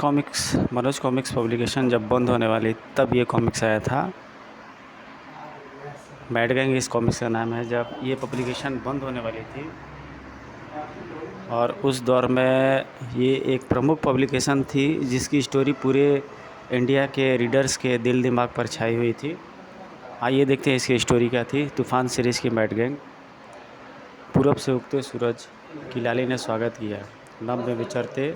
Manoj comics publication जब बंद होने वाली तब ये कॉमिक्स आया था। मैड गैंग इस कॉमिक्स का नाम है। जब ये पब्लिकेशन बंद होने वाली थी और उस दौर में ये एक प्रमुख पब्लिकेशन थी जिसकी स्टोरी पूरे इंडिया के रीडर्स के दिल दिमाग पर छाई हुई थी। आइए देखते हैं इसकी स्टोरी क्या थी। तूफ़ान सीरीज़ की मैड गैंग। पूरब से उगते सूरज की लाली ने स्वागत किया नभ में विचरते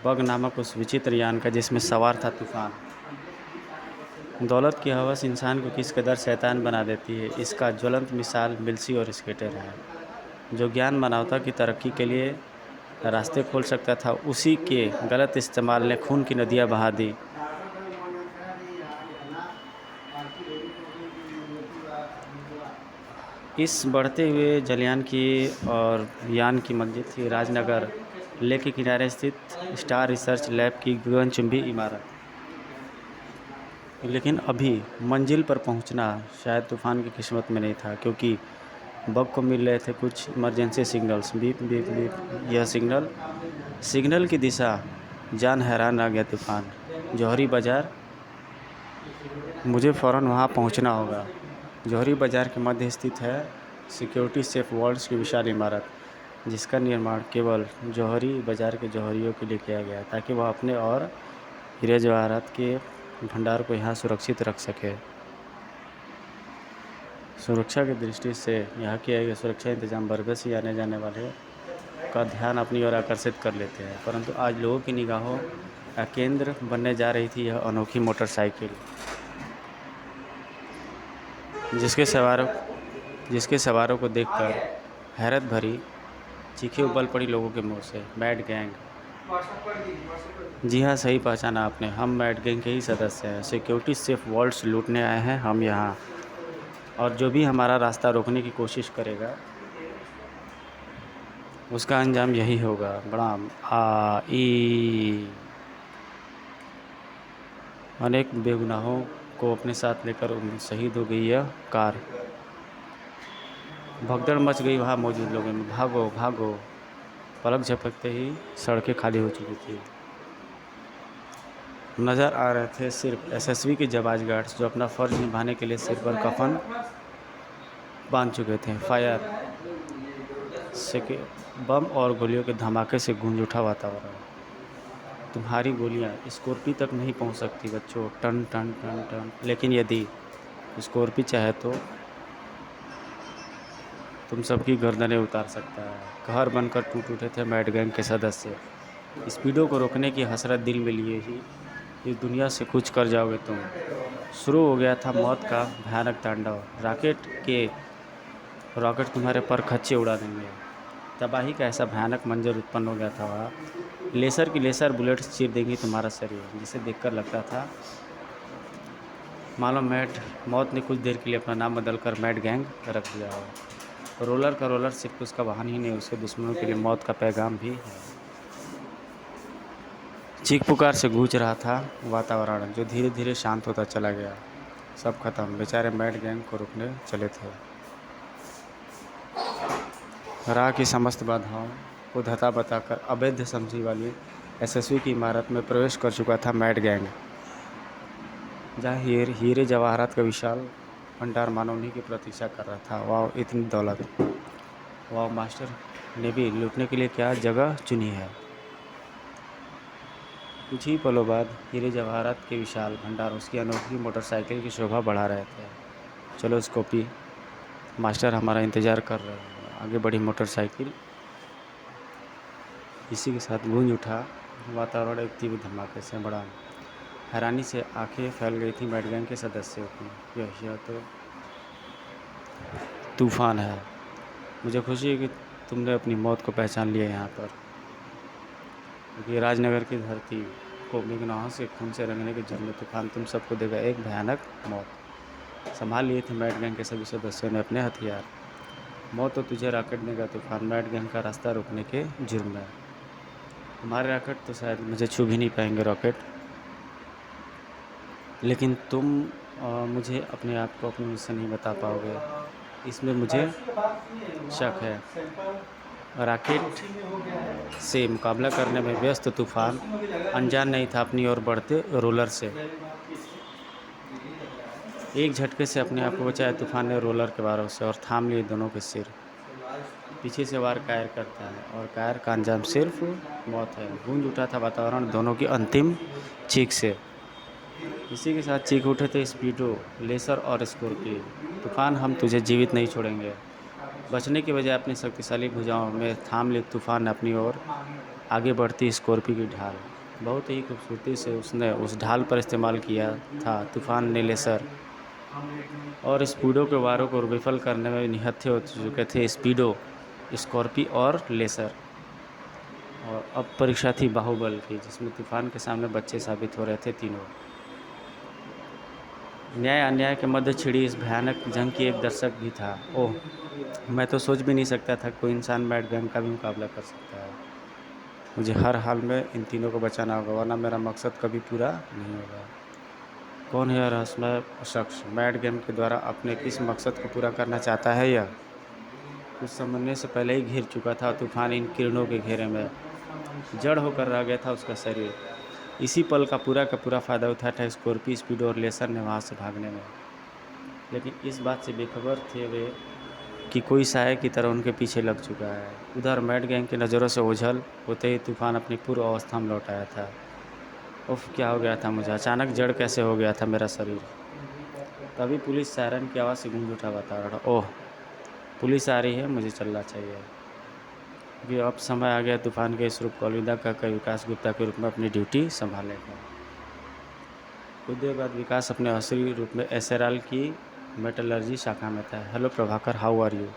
बग नामक उस विचित्र यान का जिसमें सवार था तूफ़ान। दौलत की हवस इंसान को किस कदर शैतान बना देती है, इसका ज्वलंत मिसाल मिल्सी और स्केटर है। जो ज्ञान मानवता की तरक्की के लिए रास्ते खोल सकता था, उसी के गलत इस्तेमाल ने खून की नदियाँ बहा दी। इस बढ़ते हुए जलयान की और यान की मंजिल थी राजनगर लेक के किनारे स्थित स्टार रिसर्च लैब की गगनचुंबी इमारत। लेकिन अभी मंजिल पर पहुंचना शायद तूफ़ान की किस्मत में नहीं था, क्योंकि बग को मिल रहे थे कुछ emergency signals. Beep beep beep. यह सिग्नल की दिशा जान हैरान रह गया तूफ़ान। जौहरी बाज़ार, मुझे फ़ौरन वहां पहुंचना होगा। जौहरी बाज़ार के मध्य स्थित है सिक्योरिटी सेफ वर्ल्ड्स की विशाल इमारत, जिसका निर्माण केवल जौहरी बाज़ार के जौहरियों के लिए किया गया ताकि वह अपने और हीरे जवाहरात के भंडार को यहाँ सुरक्षित रख सके। सुरक्षा की दृष्टि से यहाँ किए गए सुरक्षा इंतजाम बरबस ही आने जाने वाले का ध्यान अपनी ओर आकर्षित कर लेते हैं। परंतु आज लोगों की निगाहों का केंद्र बनने जा रही थी यह अनोखी मोटरसाइकिल, जिसके सवारों को देखकर हैरत भरी चीखें उबल पड़ी लोगों के मुंह से। Mad gang. जी हाँ, सही पहचाना आपने, हम मैड गैंग के ही सदस्य हैं। सिक्योरिटी सेफ वर्ल्ड्स लूटने आए हैं हम यहाँ, और जो भी हमारा रास्ता रोकने की कोशिश करेगा उसका अंजाम यही होगा। प्रणाम। अनेक बेगुनाहों को अपने साथ लेकर शहीद हो गई यह कार। भगदड़ मच गई वहाँ मौजूद लोगों में। भागो भागो। पलक झपकते ही सड़कें खाली हो चुकी थी। नज़र आ रहे थे सिर्फ एसएसबी के जाबाज गार्ड्स, जो अपना फ़र्ज निभाने के लिए सिर पर कफन बांध चुके थे। फायर से बम और गोलियों के धमाके से गूंज उठा वातावरण। तुम्हारी गोलियां स्कॉर्पी तक नहीं पहुंच सकती बच्चों। टन टन टन टन। लेकिन यदि स्कॉर्पी चाहे तो तुम सबकी गर्दनें उतार सकता है। कहर बनकर टूट उठे थे मैड गैंग के सदस्य। स्पीडो को रोकने की हसरत दिल में लिए ही इस दुनिया से कुछ कर जाओगे तुम। शुरू हो गया था मौत का भयानक तांडव। रॉकेट तुम्हारे पर खच्चे उड़ा देंगे। तबाही का ऐसा भयानक मंजर उत्पन्न हो गया था वहाँ। लेसर की लेसर बुलेट्स चीर देंगी तुम्हारा शरीर, जिसे देखकर लगता था मानो मौत ने कुछ देर के लिए अपना नाम बदलकर मैड गैंग रख दिया हो। रोलर का रोलर सिर्फ उसका वाहन ही नहीं, उसके दुश्मनों के लिए मौत का पैगाम भी है। चीख पुकार से गूंज रहा था वातावरण, जो धीरे धीरे शांत होता चला गया। सब खत्म। बेचारे मैड गैंग को रुकने चले थे। राह की समस्त बाधाओं को धता बताकर अवैध समझी वाली एसएसबी की इमारत में प्रवेश कर चुका था मैड गैंग, जहाँ हीरे जवाहरात का विशाल भंडार मानव उन्हीं की प्रतीक्षा कर रहा था। वाह, इतनी दौलत! वाह, मास्टर ने भी लूटने के लिए क्या जगह चुनी है। कुछ ही पलों बाद हीरे जवाहरात के विशाल भंडार उसकी अनोखी मोटरसाइकिल की शोभा बढ़ा रहे थे। चलो स्कॉर्पी, मास्टर हमारा इंतज़ार कर रहे हैं। आगे बढ़ी मोटरसाइकिल। इसी के साथ गूंज उठा वातावरण एक तीव्र धमाके से। बड़ा हैरानी से आंखें फैल गई थी मैड गैंग के सदस्यों की। यह तो तूफ़ान है। मुझे खुशी है कि तुमने अपनी मौत को पहचान लिया यहाँ पर, क्योंकि राजनगर की धरती को बेगुनाहों से खून से रंगने के जंग में तूफान तुम सबको देगा एक भयानक मौत। संभाल लिए थे मैड गैंग के सभी सदस्यों ने अपने हथियार। मौत तो तुझे रॉकेट देगा तूफान, मैड गैंग का रास्ता रोकने के जुर्म में। तुम्हारे रॉकेट तो शायद मुझे छू भी नहीं पाएंगे रॉकेट, लेकिन तुम मुझे अपने आप को अपनी मिशन नहीं बता पाओगे, इसमें मुझे शक है। रॉकेट से मुकाबला करने में व्यस्त तूफान अनजान नहीं था अपनी ओर बढ़ते रोलर से। एक झटके से अपने आप को बचाया तूफान ने रोलर के वारों से और थाम लिए दोनों के सिर। पीछे से वार कायर करता है और कायर का अंजाम सिर्फ मौत है। गूंज उठा था वातावरण दोनों की अंतिम चीख से। इसी के साथ चीख उठे थे स्पीडो, लेसर और स्कॉर्पियो। तूफान, हम तुझे जीवित नहीं छोड़ेंगे। बचने के बजाय अपनी शक्तिशाली भुजाओं में थाम ले तूफान ने अपनी ओर आगे बढ़ती स्कॉर्पियो की ढाल। बहुत ही खूबसूरती से उसने उस ढाल पर इस्तेमाल किया था। तूफान ने लेसर और स्पीडो के वारों को विफल करने में निहत्थे हो चुके थे स्पीडो, स्कॉर्पियो और लेसर। और अब परीक्षा थी बाहुबल की, जिसमें तूफान के सामने बच्चे साबित हो रहे थे तीनों। न्याय अन्याय के मध्य छिड़ी इस भयानक जंग की एक दर्शक भी था। ओह, मैं तो सोच भी नहीं सकता था कोई इंसान मैड गैंग का भी मुकाबला कर सकता है। मुझे हर हाल में इन तीनों को बचाना होगा, वरना मेरा मकसद कभी पूरा नहीं होगा। कौन है यह रहस्यमय शख्स? मैड गैंग के द्वारा अपने किस मकसद को पूरा करना चाहता है यह? कुछ समझने से पहले ही घिर चुका था तूफान इन किरणों के घेरे में। जड़ होकर रह गया था उसका शरीर। इसी पल का पूरा फ़ायदा उठाया था स्कॉर्पियो, स्पीडो और लेसर ने वहाँ से भागने में। लेकिन इस बात से बेखबर थे वे कि कोई साये की तरह उनके पीछे लग चुका है। उधर मैड गैंग की नज़रों से ओझल होते ही तूफान अपनी पूर्व अवस्था में लौट आया था। उफ, क्या हो गया था मुझे? अचानक जड़ कैसे हो गया था मेरा शरीर? तभी पुलिस सायरन की आवाज़ से गूंज उठा वातावरण। ओह, पुलिस आ रही है, मुझे चलना चाहिए। कि अब समय आ गया तूफान के इस रूप को अलविदा कहकर विकास गुप्ता के रूप में अपनी ड्यूटी संभालेगा। कुछ देर बाद विकास अपने असली रूप में एसएरएल की मेटलर्जी शाखा में था। Hello Prabhakar, how are you?